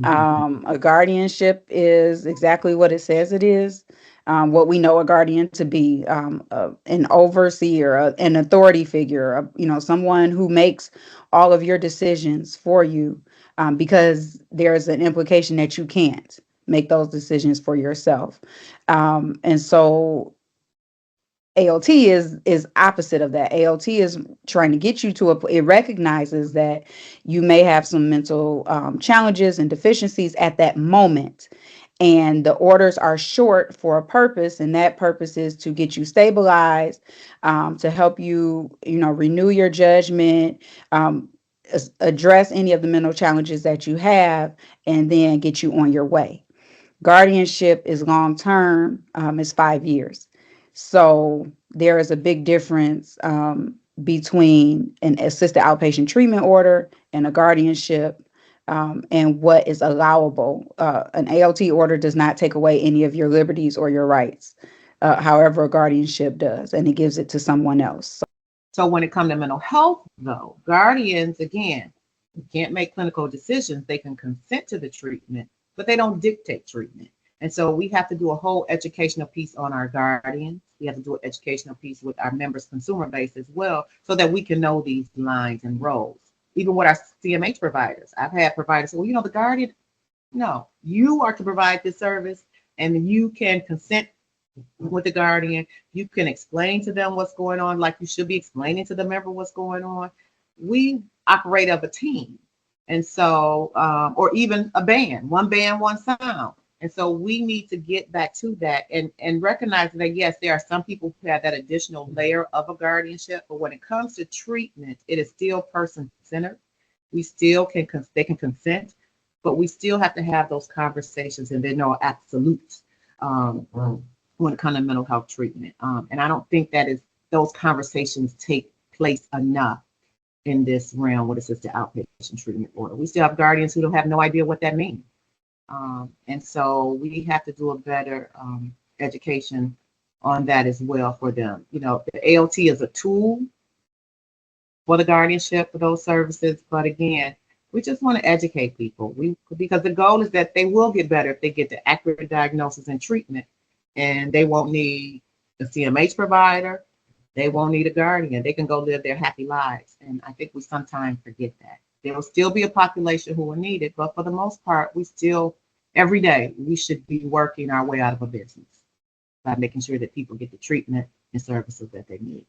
A guardianship is exactly what it says it is. What we know a guardian to be, an overseer, an authority figure, someone who makes all of your decisions for you, because there's an implication that you can't make those decisions for yourself. And so AOT is opposite of that. AOT is trying to get you to it recognizes that you may have some mental challenges and deficiencies at that moment. And the orders are short for a purpose, and that purpose is to get you stabilized, to help you, renew your judgment, address any of the mental challenges that you have, and then get you on your way. Guardianship is long term, is 5 years. So there is a big difference between an assisted outpatient treatment order and a guardianship, and what is allowable. An AOT order does not take away any of your liberties or your rights. However, a guardianship does, and it gives it to someone else. So when it comes to mental health, though, guardians, again, can't make clinical decisions. They can consent to the treatment, but they don't dictate treatment. And so we have to do a whole educational piece on our guardians. We have to do an educational piece with our members' consumer base as well, so that we can know these lines and roles. Even with our CMH providers, I've had providers say, well, the guardian, no, you are to provide this service, and you can consent with the guardian. You can explain to them what's going on, like you should be explaining to the member what's going on. We operate of a team. And so, or even a band, one band, one sound. And so we need to get back to that and recognize that, yes, there are some people who have that additional layer of a guardianship, but when it comes to treatment, it is still person-centered. We still they can consent, but we still have to have those conversations, and there are no absolutes when it comes to mental health treatment. And I don't think those conversations take place enough in this realm with assisted outpatient treatment order. We still have guardians who don't have no idea what that means. And so we have to do a better education on that as well for them. The AOT is a tool for the guardianship for those services. But again, we just want to educate people. Because the goal is that they will get better if they get the accurate diagnosis and treatment, and they won't need a CMH provider. They won't need a guardian. They can go live their happy lives. And I think we sometimes forget that. There will still be a population who will need it, but for the most part, we still, every day, we should be working our way out of a business by making sure that people get the treatment and services that they need.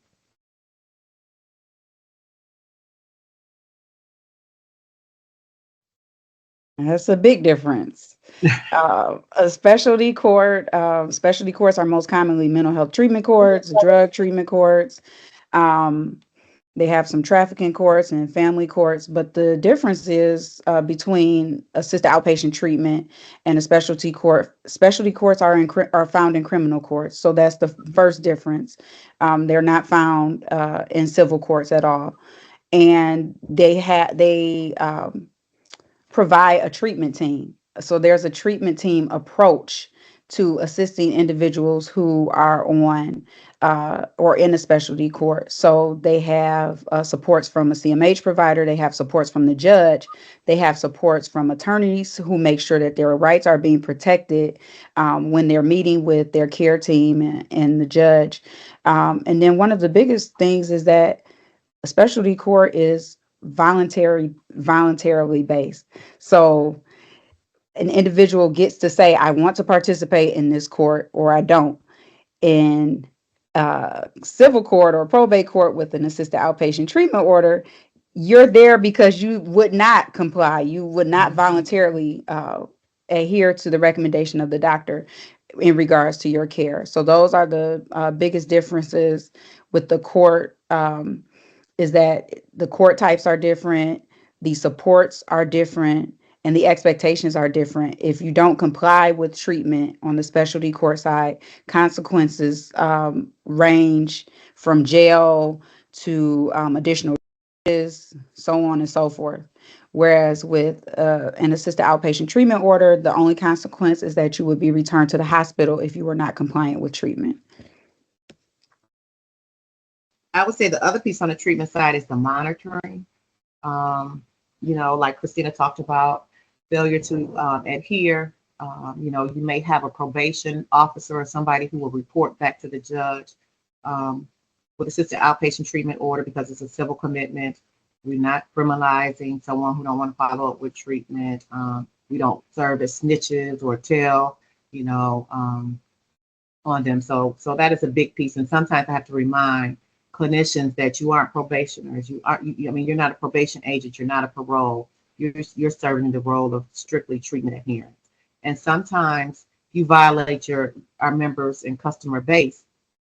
That's a big difference. A specialty courts are most commonly mental health treatment courts, drug treatment courts. Um, they have some trafficking courts and family courts, but the difference is, between assisted outpatient treatment and a specialty court. Specialty courts are found in criminal courts, so that's the first difference. They're not found in civil courts at all, and they provide a treatment team. So there's a treatment team approach to assisting individuals who are on, or in a specialty court. So they have supports from a CMH provider, they have supports from the judge, they have supports from attorneys who make sure that their rights are being protected, when they're meeting with their care team and the judge. And then one of the biggest things is that a specialty court is voluntarily based. So an individual gets to say, I want to participate in this court or I don't. In civil court or probate court with an assisted outpatient treatment order, you're there because you would not comply. You would not voluntarily adhere to the recommendation of the doctor in regards to your care. So those are the biggest differences with the court. Is that the court types are different, the supports are different, and the expectations are different. If you don't comply with treatment on the specialty court side, consequences range from jail to additional charges, so on and so forth. Whereas with an assisted outpatient treatment order, the only consequence is that you would be returned to the hospital if you were not compliant with treatment. I would say the other piece on the treatment side is the monitoring. Like Kristina talked about, failure to adhere. You may have a probation officer or somebody who will report back to the judge um, with assisted outpatient treatment order because it's a civil commitment. We're not criminalizing someone who don't want to follow up with treatment. We don't serve as snitches or tell, you know, on them. So that is a big piece. And sometimes I have to remind clinicians that you aren't probationers. You aren't. I mean, you're not a probation agent. You're not a parole. You're serving the role of strictly treatment adherence. And sometimes you violate our members and customer base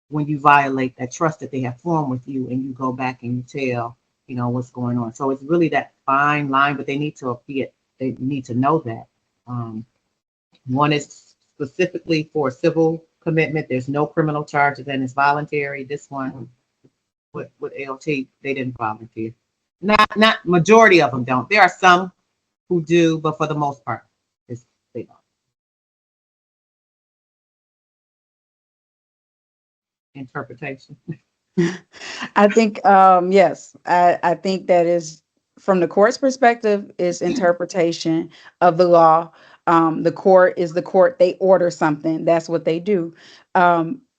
when you violate that trust that they have formed with you, and you go back and you tell what's going on. So it's really that fine line, but they need to know that. One is specifically for civil commitment. There's no criminal charges and it's voluntary. This one with AOT, they didn't volunteer. Not majority of them don't. There are some who do, but for the most part, they don't. Interpretation. I think yes, I think that is from the court's perspective is interpretation of the law. The court is the court. They order something. That's what they do.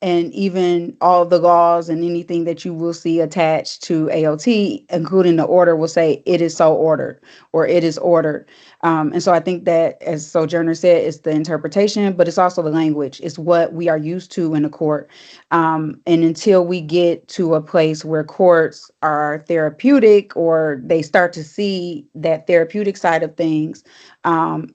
And even all the laws and anything that you will see attached to AOT, including the order, will say it is so ordered or it is ordered. And so I think that, as Sojourner said, it's the interpretation, but it's also the language. It's what we are used to in the court. And until we get to a place where courts are therapeutic or they start to see that therapeutic side of things,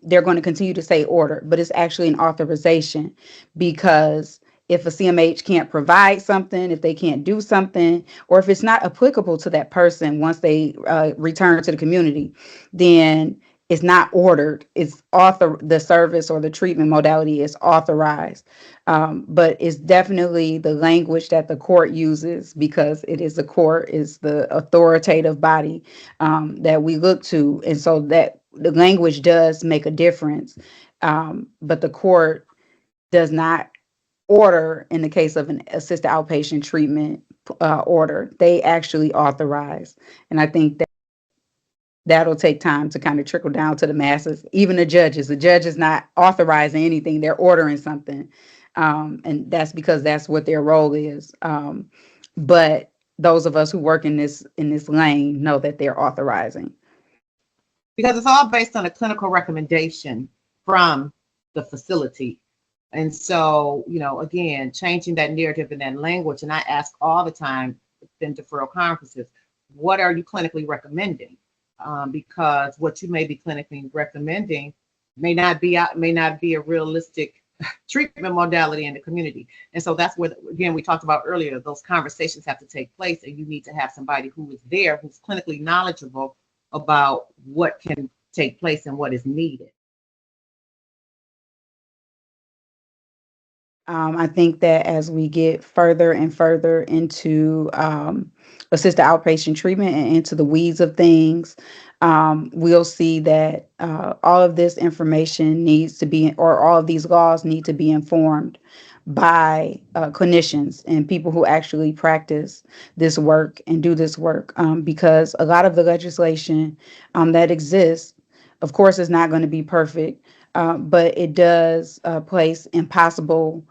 they're going to continue to say order, but it's actually an authorization, because if a CMH can't provide something, if they can't do something, or if it's not applicable to that person once they return to the community, then it's not ordered. It's the service or the treatment modality is authorized. But it's definitely the language that the court uses, because it is the court, is the authoritative body that we look to. And so that the language does make a difference. But the court does not order in the case of an assisted outpatient treatment order. They actually authorize. And I think that that'll take time to kind of trickle down to the masses, even the judges. The judge is not authorizing anything, they're ordering something. And that's because that's what their role is. But those of us who work in this lane know that they're authorizing. Because it's all based on a clinical recommendation from the facility. And so, again, changing that narrative and that language. And I ask all the time in deferral conferences, what are you clinically recommending? Because what you may be clinically recommending may not be a realistic treatment modality in the community. And so that's where, again, we talked about earlier, those conversations have to take place, and you need to have somebody who is there, who's clinically knowledgeable about what can take place and what is needed. I think that as we get further and further into assisted outpatient treatment and into the weeds of things, we'll see that all of this information needs to be, or all of these laws need to be informed by clinicians and people who actually practice this work and do this work, because a lot of the legislation that exists, of course, is not going to be perfect, but it does place impossible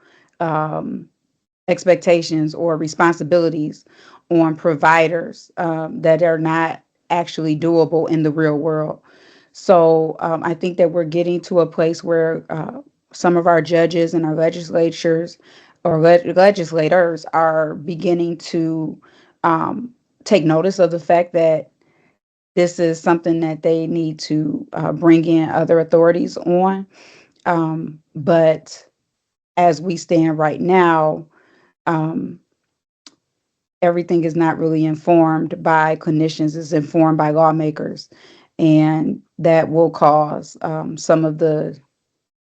expectations or responsibilities on providers that are not actually doable in the real world. So I think that we're getting to a place where some of our judges and our legislatures or legislators are beginning to take notice of the fact that this is something that they need to bring in other authorities on. But as we stand right now, um, everything is not really informed by clinicians, it's informed by lawmakers. And that will cause some of the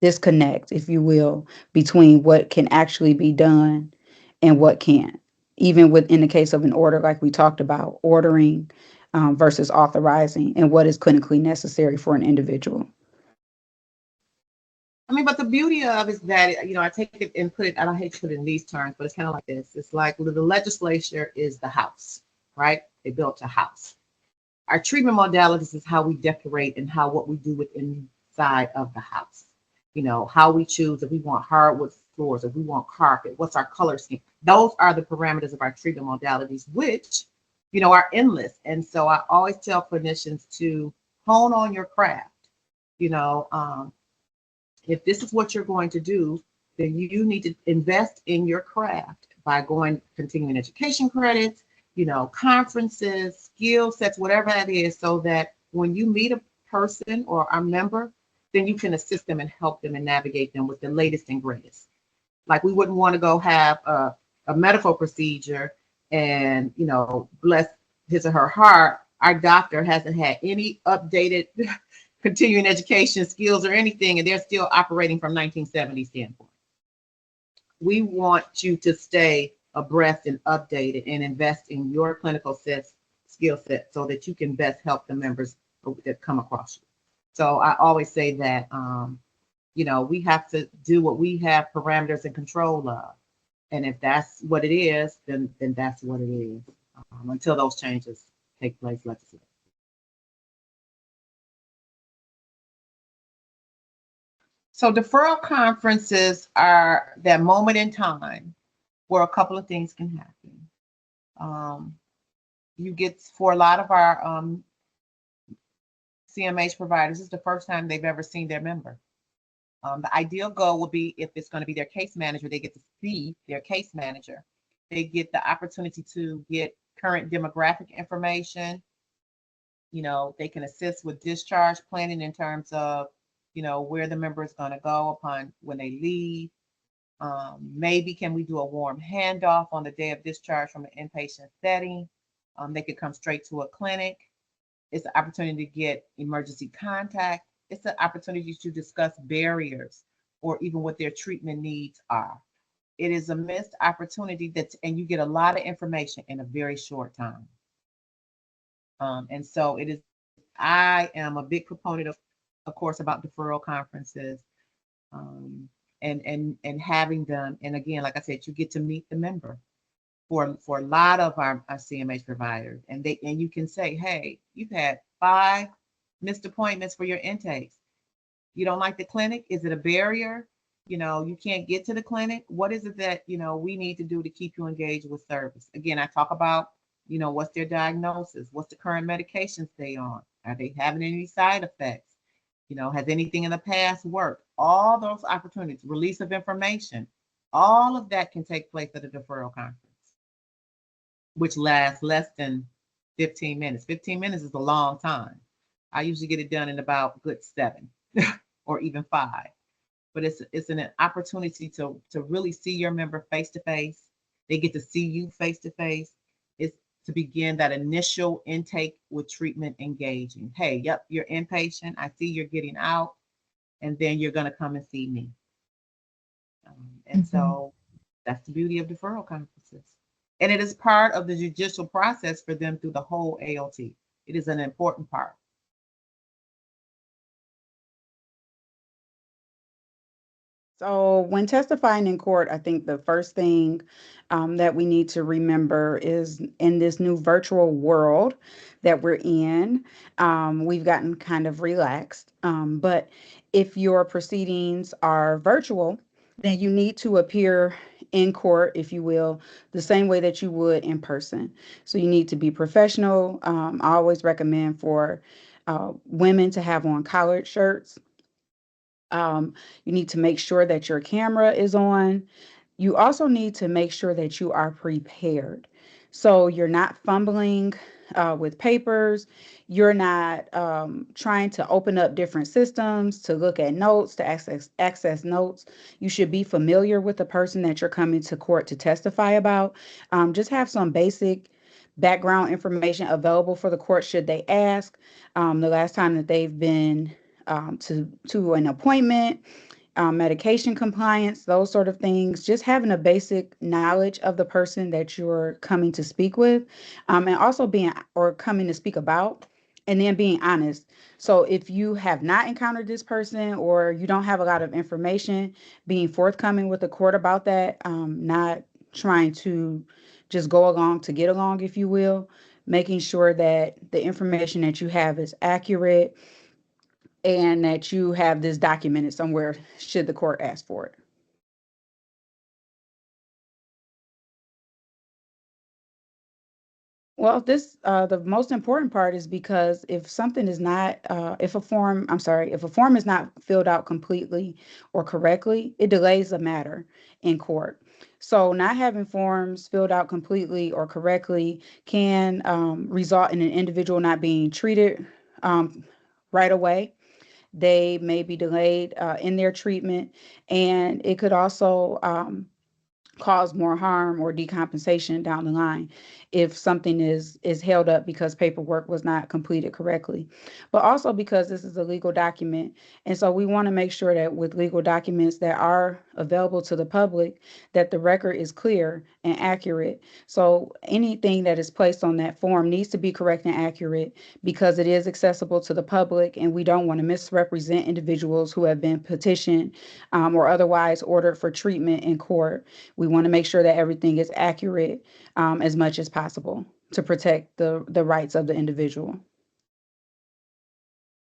disconnect, if you will, between what can actually be done and what can't. Even within the case of an order, like we talked about, ordering versus authorizing, and what is clinically necessary for an individual. I mean, but the beauty of is that, I take it and put it, I don't hate to put it in these terms, but it's kind of like this. It's like the legislature is the house, right? They built a house. Our treatment modalities is how we decorate and what we do within side of the house. How we choose if we want hardwood floors, if we want carpet, what's our color scheme. Those are the parameters of our treatment modalities, which, are endless. And so I always tell clinicians to hone on your craft. You know, if this is what you're going to do, then you need to invest in your craft by going continuing education credits, conferences, skill sets, whatever that is, so that when you meet a person or a member, then you can assist them and help them and navigate them with the latest and greatest. Like we wouldn't want to go have a medical procedure and, bless his or her heart, our doctor hasn't had any updated continuing education skills or anything, and they're still operating from 1970 standpoint. We want you to stay abreast and updated and invest in your clinical skill set so that you can best help the members that come across you. So I always say that, we have to do what we have parameters and control of. And if that's what it is, then that's what it is, until those changes take place legislatively. So deferral conferences are that moment in time where a couple of things can happen. You get, for a lot of our CMH providers, it's the first time they've ever seen their member. The ideal goal would be, if it's going to be their case manager, they get to see their case manager. They get the opportunity to get current demographic information. They can assist with discharge planning in terms of, where the member is going to go upon when they leave. Maybe can we do a warm handoff on the day of discharge from an inpatient setting? They could come straight to a clinic. It's an opportunity to get emergency contact. It's an opportunity to discuss barriers or even what their treatment needs are. It is a missed opportunity and you get a lot of information in a very short time. And so I am a big proponent of course, about deferral conferences, and having them. And again, like I said, you get to meet the member for a lot of our CMH providers, and you can say, hey, you've had 5 missed appointments for your intakes. You don't like the clinic? Is it a barrier? You can't get to the clinic. What is it that we need to do to keep you engaged with service? Again, I talk about what's their diagnosis, what's the current medications they on, are they having any side effects? Has anything in the past worked? All those opportunities, release of information, all of that can take place at a deferral conference, which lasts less than 15 minutes. 15 minutes is a long time. I usually get it done in about good 7 or even 5. But it's an opportunity to really see your member face to face. They get to see you face to face. It's to begin that initial intake with treatment engaging. Hey, yep, you're inpatient. I see you're getting out, and then you're going to come and see me. And so that's the beauty of deferral conferences. And it is part of the judicial process for them through the whole AOT. It is an important part. So, when testifying in court, I think the first thing that we need to remember is, in this new virtual world that we're in, we've gotten kind of relaxed. But if your proceedings are virtual, then you need to appear in court, if you will, the same way that you would in person. So, you need to be professional. I always recommend for women to have on collared shirts. You need to make sure that your camera is on. You also need to make sure that you are prepared. So you're not fumbling with papers. You're not trying to open up different systems to look at notes, to access notes. You should be familiar with the person that you're coming to court to testify about. Just have some basic background information available for the court should they ask. The last time that they've been to an appointment, medication compliance, those sort of things. Just having a basic knowledge of the person that you're coming to speak with, and also being or coming to speak about, and then being honest. So if you have not encountered this person or you don't have a lot of information, being forthcoming with the court about that, not trying to just go along to get along, if you will, making sure that the information that you have is accurate and that you have this documented somewhere should the court ask for it. Well, the most important part is because if something is not, if a form is not filled out completely or correctly, it delays the matter in court. So not having forms filled out completely or correctly can result in an individual not being treated right away. They may be delayed in their treatment, and it could also cause more harm or decompensation down the line if something is held up because paperwork was not completed correctly, but also because this is a legal document. And so we want to make sure that with legal documents that are available to the public, that the record is clear and accurate. So anything that is placed on that form needs to be correct and accurate because it is accessible to the public, and we don't want to misrepresent individuals who have been petitioned or otherwise ordered for treatment in court. We want to make sure that everything is accurate as much as possible to protect the rights of the individual.